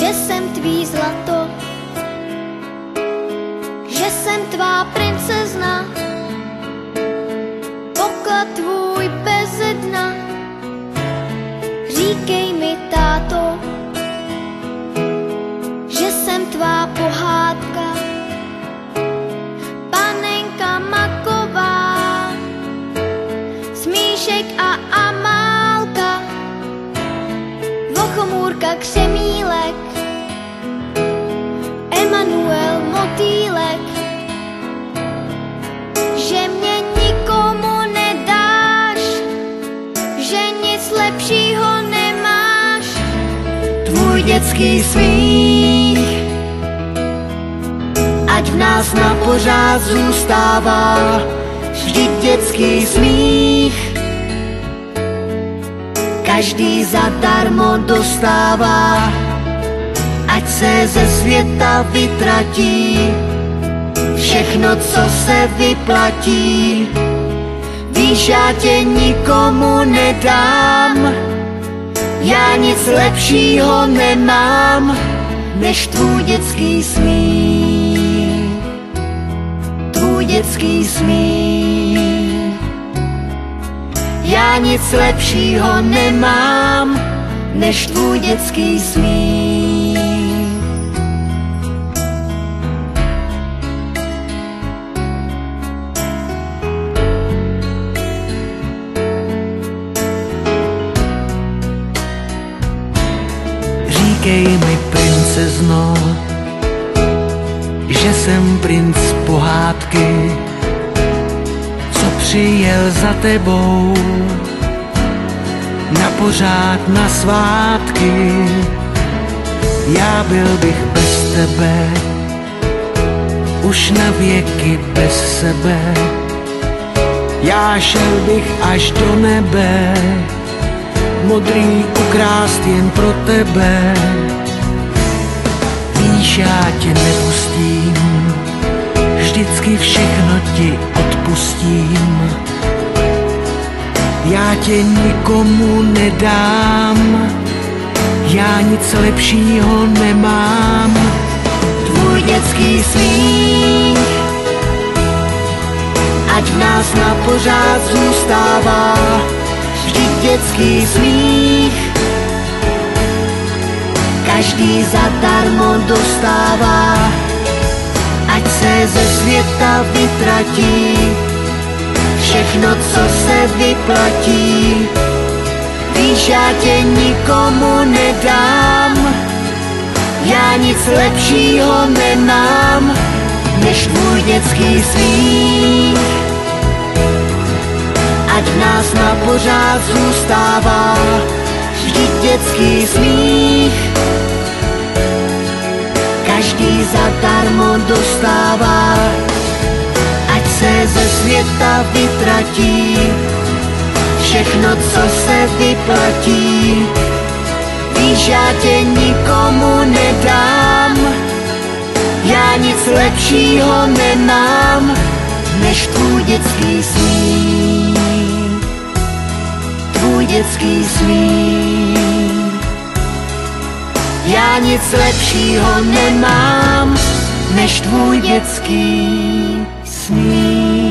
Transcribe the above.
že jsem tvý zlato, že jsem tvá princezna, poklad tvůj beze dna. Říkej mi, táto, že jsem tvá pohádka, panenka maková, Smíšek a Amálka, Vochomůrka Křemílek, Emanuel Motýlek, že mě nikomu nedáš, že nic lepšího nemáš. Tvůj dětský smích, ať v nás na pořád zůstává, vždyť dětský smích každý zadarmo dostává. Ať se ze světa vytratí všechno, co se vyplatí. Víš, já tě nikomu nedám, já nic lepšího nemám, než tvůj dětský smích. Tvůj dětský smích. Já nic lepšího nemám, než tvůj dětský smích. Říkej mi, princezno, že jsem princ pohádky, co přijel za tebou na pořád na svátky. Já byl bych bez tebe, už na věky bez sebe. Já šel bych až do nebe, modrý ukrást jen pro tebe. Víš, já tě nepustím, vždycky všechno ti odpustím. Já tě nikomu nedám, já nic lepšího nemám. Tvůj dětský smích, ať v nás na pořád zůstává, vždyť dětský smích každý zadarmo dostává. Ať se ze světa vytratí všechno, co se vyplatí. Víš, já tě nikomu nedám, já nic lepšího nemám, než tvůj dětský smích. Ať v nás na pořád zůstává, vždyť dětský smích každý zadarmo dostává. Ať se ze světa vytratí všechno, co se vyplatí. Víš, já tě nikomu nedám, já nic lepšího nemám, než tvůj dětský smích. Tvůj dětský smích. Já nic lepšího nemám, než tvůj dětský smích.